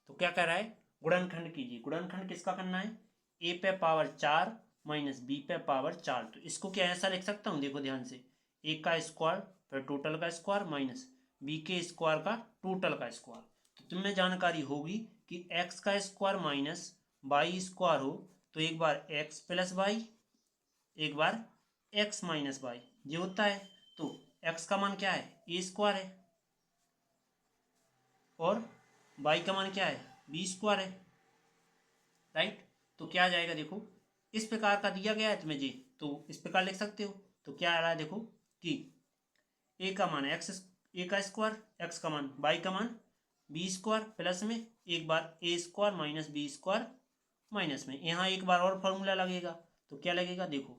तो क्या कह रहा है गुणनखंड कीजिए। गुणनखंड किसका करना है, a पे पावर 4 माइनस b पे पावर 4। तो इसको क्या ऐसा लिख सकता हूँ, देखो ध्यान से, a का स्क्वायर फिर टोटल का स्क्वायर माइनस b के स्क्वायर का टोटल का स्क्वायर। तो तुम्हें जानकारी होगी कि x का स्क्वायर माइनस y स्क्वायर हो तो एक बार एक्स प्लस वाई, एक बार एक्स माइनस वाई, ये होता है। तो एक्स का मान क्या है, ए स्क्वायर है, और वाई का मान क्या है, बी स्क्वायर है, राइट। तो क्या आ जाएगा, देखो इस प्रकार का दिया गया है तुम्हें जी, तो इस प्रकार लिख सकते हो। तो क्या आ रहा है, देखो कि ए का मान एक्स, ए का स्क्वायर, एक्स का मान वाई का मान बी स्क्वायर, प्लस में एक बार A square minus B square minus में, यहाँ एक बार और फॉर्मूला लगेगा। तो क्या लगेगा, देखो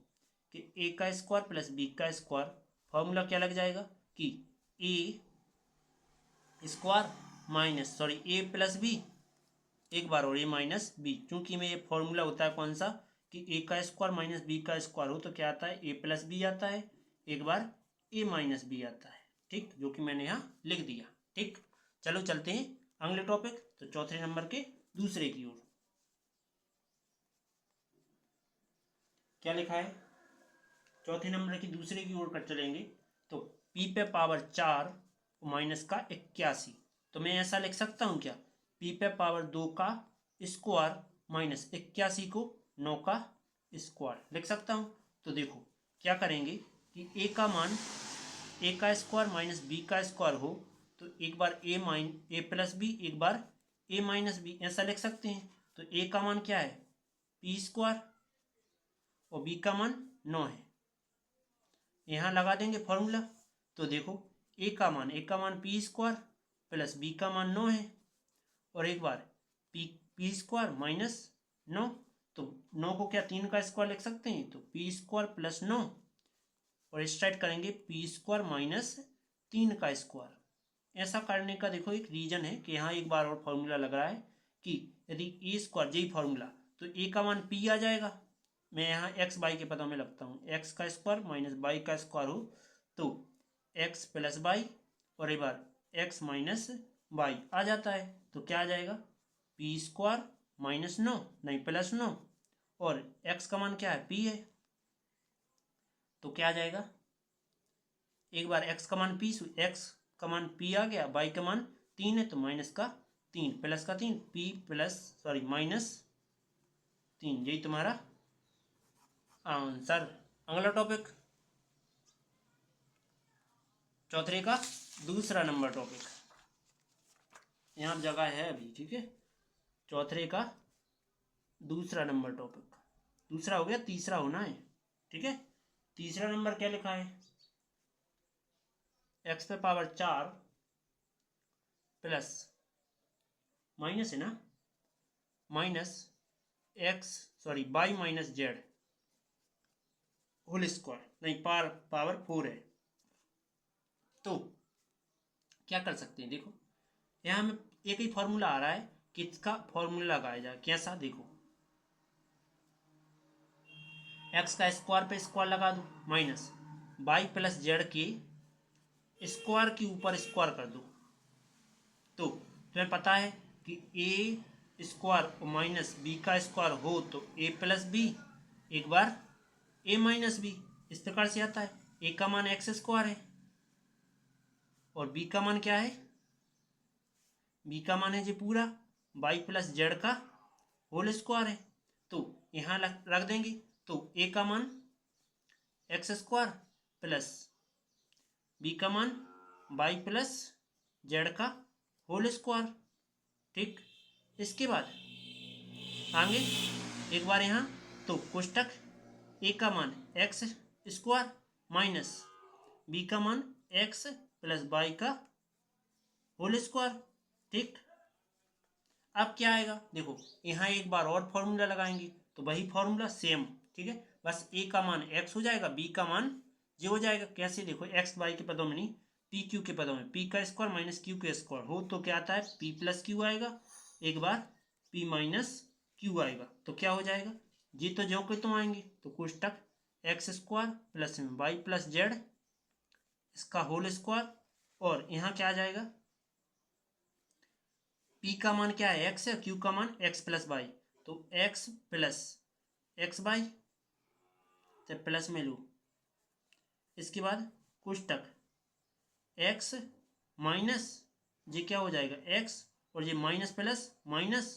कि ए का स्क्वायर प्लस बी का स्क्वायर, फॉर्मूला क्या लग जाएगा कि ए स्क्वायर माइनस सॉरी ए प्लस बी, एक बार और ए माइनस बी, क्योंकि में ये फॉर्मूला होता है कौन सा कि ए का स्क्वायर माइनस बी का स्क्वायर हो तो क्या आता है, ए प्लस बी आता है, एक बार ए माइनस बी आता है, ठीक, जो कि मैंने यहाँ लिख दिया। ठीक, चलो चलते हैं अगले टॉपिक, तो चौथे नंबर के दूसरे की ओर। क्या लिखा है, चौथे नंबर की दूसरे की ओर कर चलेंगे। तो पी पे पावर 4 माइनस का 81, तो मैं ऐसा लिख सकता हूँ क्या, पी पे पावर 2 का स्क्वायर माइनस 81 को 9 का स्क्वायर लिख सकता हूँ। तो देखो क्या करेंगे कि ए का मान, ए का स्क्वायर माइनस बी का स्क्वायर हो तो एक बार ए प्लस बी, एक बार ए माइनस बी, ऐसा लिख सकते हैं। तो ए का मान क्या है, पी स्क्वायर, और बी का मान 9 है, यहाँ लगा देंगे फॉर्मूला। तो देखो ए का मान पी स्क्वायर प्लस बी का मान 9 है, और एक बार पी स्क्वायर माइनस 9, तो 9 को क्या 3 का स्क्वायर लिख सकते हैं, तो पी स्क्वायर प्लस 9, और स्ट्राइट करेंगे पी स्क्वायर माइनस 3 का स्क्वायर। ऐसा करने का देखो एक रीजन है कि यहाँ एक बार और फॉर्मूला लग रहा है कि यदि ए स्क्वायर यही फॉर्मूला, तो ए का मान पी आ जाएगा, मैं यहाँ एक्स बाई के पदों में लगता हूँ, एक्स का स्क्वायर माइनस बाई का स्क्वायर हो तो एक्स प्लस बाई, और एक बार एक्स माइनस बाई आ जाता है। तो क्या आ जाएगा, पी स्क्वायर माइनस 9 नहीं प्लस 9, और एक्स का मान क्या है, पी है, तो क्या आ जाएगा, एक बार एक्स का मान पी, एक्स का मान पी आ गया, बाई का मान 3 है तो माइनस का 3 प्लस का 3, पी प्लस सॉरी माइनस 3, यही तुम्हारा आंसर। अगला टॉपिक, चौथे का दूसरा नंबर टॉपिक, यहाँ जगह है अभी, ठीक है। चौथे का दूसरा नंबर टॉपिक, दूसरा हो गया, तीसरा होना है, ठीक है। तीसरा नंबर क्या लिखा है, एक्स पे पावर 4 प्लस माइनस है ना, minus x sorry y minus z whole square, नहीं पावर 4 है। तो क्या कर सकते हैं, देखो यहाँ हमें एक ही फॉर्मूला आ रहा है कि इसका फॉर्मूला लगाया जाए, कैसा, देखो एक्स का स्क्वायर पे स्क्वायर लगा दो माइनस बाई प्लस जेड के स्क्वायर के ऊपर स्क्वायर कर दो। तो तुम्हें पता है कि ए स्क्वायर माइनस बी का स्क्वायर हो तो ए प्लस बी, एक बार ए माइनस बी, इस प्रकार से आता है। ए का मान एक्स स्क्वायर है, और बी का मान क्या है, बी का मान है जी पूरा बाई प्लस जेड का होल स्क्वायर है। तो यहाँ रख देंगे, तो ए का मान एक्स स्क्वायर प्लस बी का मान बाई प्लस जेड का होल स्क्वायर, ठीक। इसके बाद आगे एक बार यहाँ, तो कोष्टक ए का मान एक्स स्क्वायर माइनस बी का मान एक्स प्लस बाई का होल स्क्वायर, ठीक। अब क्या आएगा, देखो यहाँ एक बार और फॉर्मूला लगाएंगे तो वही फॉर्मूला सेम, ठीक है, बस ए का मान एक्स हो जाएगा, बी का मान जे हो जाएगा। कैसे, देखो एक्स वाई के पदों में नहीं, पी क्यू के पदों में, पी का स्क्वायर माइनस क्यू का स्क्वायर हो तो क्या आता है, पी प्लस क्यू आएगा, एक बार पी माइनस क्यू आएगा, तो क्या हो जाएगा, जी तो जो के तो आएंगे, तो कोष्टक एक्स स्क्वायर प्लस में वाई प्लस जेड इसका होल स्क्वायर, और यहाँ क्या आ जाएगा, पी का मान क्या है, एक्स है, क्यू का मान एक्स प्लस वाई, तो एक्स प्लस एक्स बाई, तो प्लस में लूँ, इसके बाद कोष्टक एक्स माइनस ये क्या हो जाएगा एक्स, और ये माइनस प्लस माइनस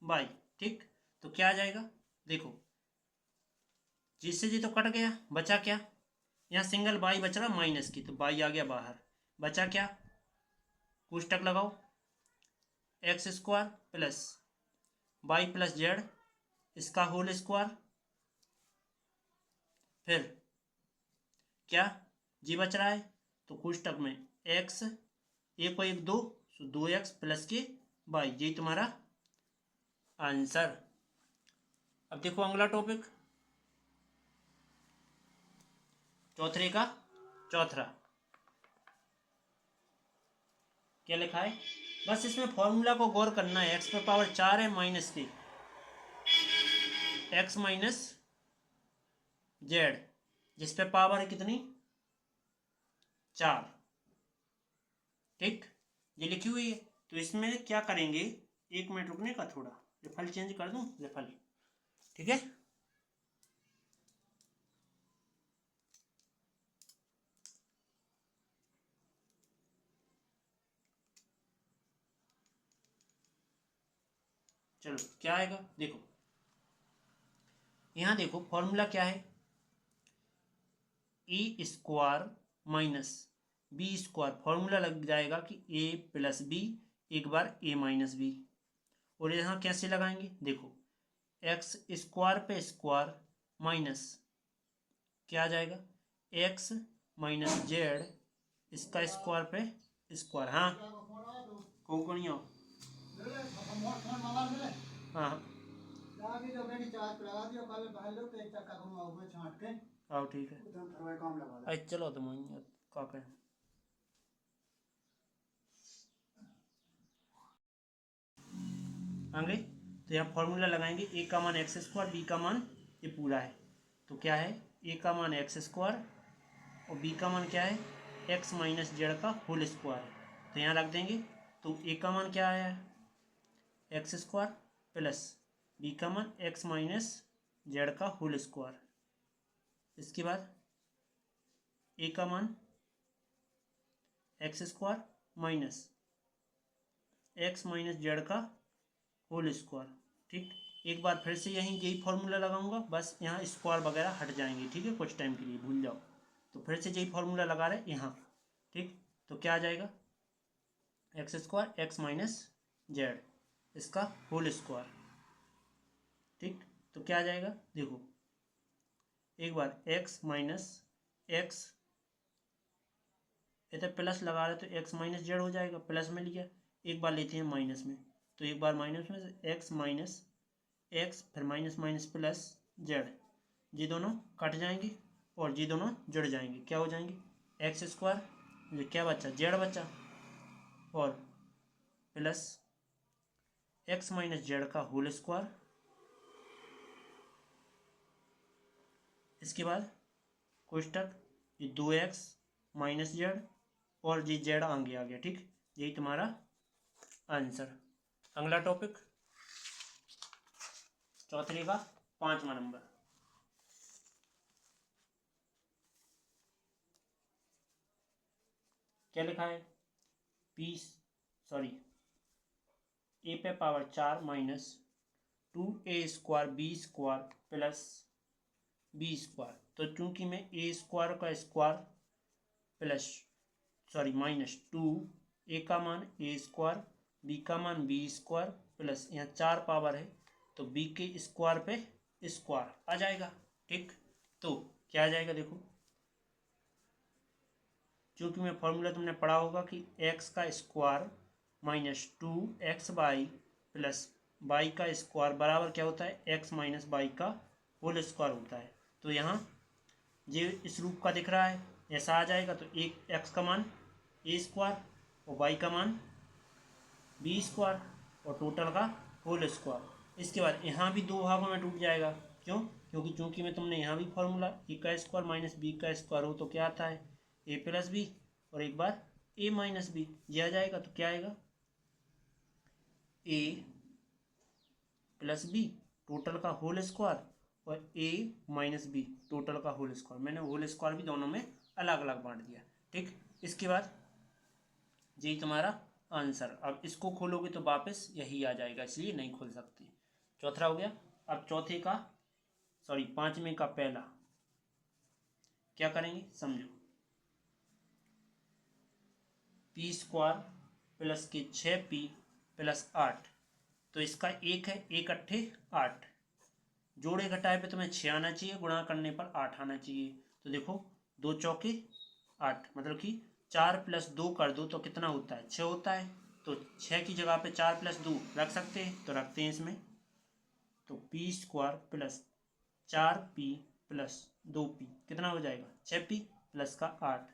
बाई, ठीक। तो क्या आ जाएगा, देखो जी से जी तो कट गया, बचा क्या, यहाँ सिंगल बाई बच रहा माइनस की, तो बाई आ गया बाहर, बचा क्या, कोष्टक लगाओ, x square plus by plus Z इसका होल स्क्वायर, फिर क्या जी बच रहा है, तो कोष्टक में एक्स, एक को एक दो, तो 2x प्लस के बाई, ये तुम्हारा आंसर। अब देखो अगला टॉपिक, चौथे का चौथा क्या लिखा है, बस इसमें फॉर्मूला को गौर करना है, एक्स पर पावर 4 है माइनस की एक्स माइनस जेड, जिस पे पावर है कितनी 4, ठीक, ये लिखी हुई है। तो इसमें क्या करेंगे, 1 मिनट रुकने का, थोड़ा रिफल चेंज कर दूं, रिफल, ठीक है। चलो क्या आएगा देखो, यहाँ देखो फॉर्मूला क्या है, A square minus B square, formula लग जाएगा कि ए प्लस बी एक बार ए माइनस बी, और यहाँ कैसे लगाएंगे देखो, एक्स स्क्वायर पे स्क्वायर माइनस क्या आ जाएगा, एक्स माइनस जेड इसका स्क्वायर पे स्क्वायर, हाँ कौन हो, हाँ आओ ठीक है, अरे चलो तुम का करें, आगे तो यहाँ फॉर्मूला लगाएंगे, ए का मान एक्स स्क्वायर, बी का मान ये पूरा है, तो क्या है ए का मान एक्स स्क्वायर और बी का मान क्या है एक्स माइनस जेड का होल स्क्वायर, तो यहाँ रख देंगे, तो ए का मान क्या आया एक्स स्क्वायर प्लस बी का मान एक्स माइनस जेड का होल स्क्वायर, इसके बाद ए का मान x square minus x minus Z का होल स्क्वायर, ठीक, एक बार फिर से यही फॉर्मूला लगाऊंगा, बस यहाँ स्क्वायर वगैरह हट जाएंगे, ठीक है, कुछ टाइम के लिए भूल जाओ, तो फिर से यही फॉर्मूला लगा रहे यहाँ, ठीक, तो क्या आ जाएगा x square x minus Z इसका होल स्क्वायर, ठीक, तो क्या आ जाएगा देखो, एक बार एक्स माइनस एक्स, इधर प्लस लगा रहे तो एक्स माइनस जेड हो जाएगा, प्लस में लिया, एक बार लेते हैं माइनस में, तो एक बार माइनस में एक्स माइनस एक्स, फिर माइनस माइनस प्लस जेड, ये दोनों कट जाएंगे और ये दोनों जुड़ जाएंगे, क्या हो जाएंगे एक्स स्क्वायर, ये क्या बचा जेड बचा, और प्लस एक्स माइनस जेड का होल स्क्वायर, इसके बाद कोष्टक ये 2x माइनस जेड और ये जेड आगे आ गया, ठीक, यही तुम्हारा आंसर। अगला टॉपिक चौथे का 5वां नंबर, क्या लिखा है ए पे power 4 minus 2a square b square plus b square, तो चूंकि मैं ए स्क्वायर का स्क्वायर प्लस माइनस 2, ए का मान ए स्क्वायर बी का मान बी स्क्वायर प्लस यहाँ 4 पावर है तो बी के स्क्वायर पे स्क्वायर आ जाएगा, ठीक, तो क्या आ जाएगा देखो, क्योंकि मैं फॉर्मूला तुमने पढ़ा होगा कि एक्स का square minus 2x by plus by का स्क्वायर बराबर क्या होता है एक्स माइनस बाई का होल स्क्वायर होता है, तो यहाँ ये इस रूप का दिख रहा है, ऐसा आ जाएगा, तो एक एक्स का मान ए स्क्वायर और वाई का मान बी स्क्वायर और टोटल का होल स्क्वायर, इसके बाद यहाँ भी दो भागों में टूट जाएगा, क्यों, क्योंकि चूंकि मैं तुमने यहाँ भी फॉर्मूला ए का स्क्वायर माइनस बी का स्क्वायर हो तो क्या आता है ए प्लस बी, और एक बार ए माइनस बी, ये आ जाएगा, तो क्या आएगा ए प्लस बी टोटल का होल स्क्वायर और ए माइनस बी टोटल का होल स्क्वायर, मैंने होल स्क्वायर भी दोनों में अलग अलग बांट दिया, ठीक, इसके बाद यही तुम्हारा आंसर। अब इसको खोलोगे तो वापस यही आ जाएगा, इसलिए नहीं खोल सकते, चौथा हो गया। अब सॉरी 5 में का पहला क्या करेंगे समझो। पी स्क्वायर प्लस के 6p प्लस 8, तो इसका एक है, एक अट्ठे 8, जोड़े घटाए पे तुम्हें 6 आना चाहिए, गुणा करने पर 8 आना चाहिए। तो देखो 2 चौके 8, मतलब कि 4 प्लस 2 कर दो तो कितना होता है 6 होता है। तो 6 की जगह पे 4 प्लस 2 रख सकते हैं, तो रखते हैं इसमें। तो P square plus 4p plus 2p कितना हो जाएगा 6p प्लस का 8,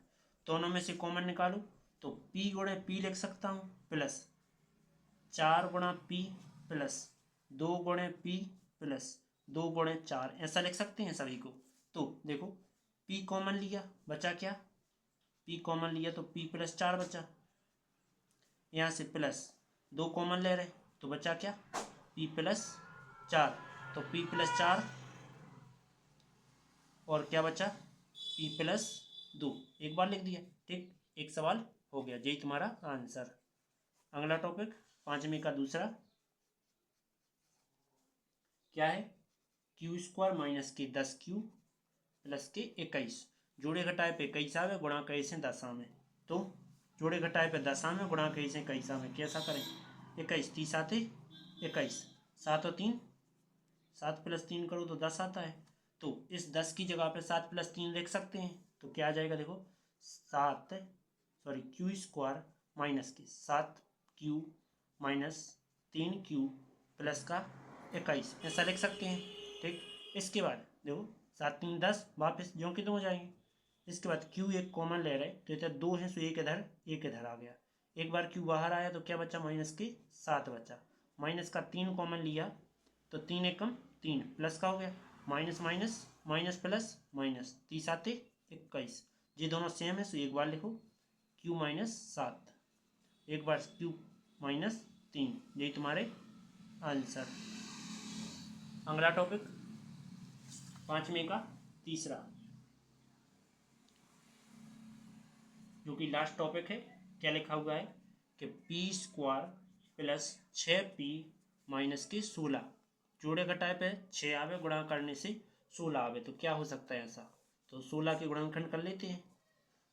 दोनों में से कॉमन निकालो तो p गुणे p लिख सकता हूँ प्लस 4 गुणा p प्लस 2 गुणे p प्लस 2 गुणे 4, ऐसा लिख सकते हैं सभी को। तो देखो p कॉमन लिया, बचा क्या, p कॉमन लिया तो p प्लस 4 बचा, यहाँ से प्लस 2 कॉमन ले रहे तो बचा क्या p प्लस 4, तो p प्लस 4 और क्या बचा p प्लस 2, एक बार लिख दिया, ठीक, एक सवाल हो गया, यही तुम्हारा आंसर। अगला टॉपिक 5वीं का दूसरा क्या है, क्यू स्क्वायर माइनस के 10q प्लस के 21, जोड़े घटाए पे 21 आवे, गुणा कई से 10 आवे, तो जोड़े घटाए पे 10 आवे, गुणा कई से 21 आवे, कैसा करें 21 30 आते 21, 7 और 3 7 प्लस 3 करो तो 10 आता है, तो इस 10 की जगह पे 7 प्लस 3 लिख सकते हैं, तो क्या आ जाएगा देखो 7 सॉरी क्यू स्क्वायर माइनस के 7q माइनस 3q प्लस का 21, ऐसा लिख सकते हैं, ठीक। इसके बाद देखो 7 3 10 वापस ज्यों की त्यों हो जाएंगे। इसके बाद q एक कॉमन ले रहे तो इधर 2 है, सो एक इधर आ गया, एक बार q बाहर आया तो क्या बचा माइनस के 7 बचा, माइनस का 3 कॉमन लिया तो 3 एकम 3 प्लस का हो गया, minus minus minus plus minus 30 आते 21, ये दोनों सेम है, सो एक बार लिखो q माइनस 7, एक बार q माइनस 3, यही तुम्हारे आंसर। अगला टॉपिक 5वीं का तीसरा, जो कि लास्ट टॉपिक है, क्या लिखा हुआ है कि P square plus 6p minus के 16, जोड़े घटाए पे 6 आवे, गुणा करने से 16 आवे, तो क्या हो सकता है ऐसा, तो 16 के गुणनखंड कर लेते हैं,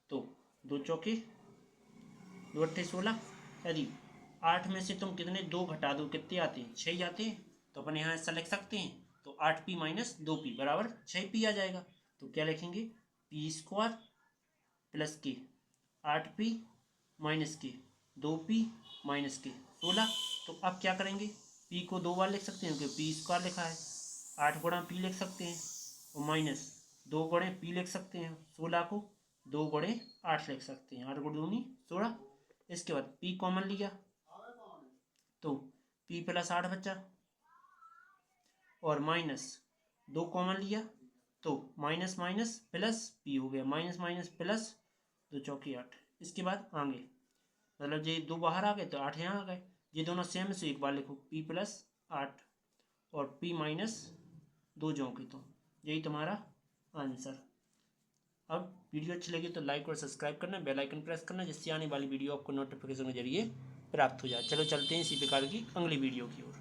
तो 2 चौके 2 अट्ठे 16, यदि 8 में से तुम कितने 2 घटा दो कितने आते हैं 6 ही आते हैं, तो अपन यहाँ ऐसा लिख सकते हैं, तो 8p माइनस 2p बराबर 6p आ जाएगा, तो क्या लिखेंगे पी स्क्वायर प्लस के 8p माइनस के 2p माइनस के 16, तो अब क्या करेंगे p को 2 बार लिख सकते हैं क्योंकि पी स्क्वायर लिखा है, 8 गुणा p लिख सकते हैं और माइनस 2 गुणे p लिख सकते हैं, 16 को 2 गुणे 8 लिख सकते हैं, 8 गुणे 2 16। इसके बाद p कॉमन लिया तो p प्लस 8 बचा और माइनस 2 कॉमन लिया तो माइनस माइनस प्लस p हो गया, माइनस माइनस प्लस 2 चौकी 8। इसके बाद आगे मतलब ये 2 बाहर आ गए तो 8 यहाँ आ गए, ये दोनों सेम से एक बार लिखो p प्लस 8 और p माइनस 2 जो की, तो यही तुम्हारा आंसर। अब वीडियो अच्छी लगी तो लाइक और सब्सक्राइब करना, बेल आइकन प्रेस करना, जिससे आने वाली वीडियो आपको नोटिफिकेशन के जरिए प्राप्त हो जाए। चलो चलते हैं इसी प्रकार की अगली वीडियो की ओर।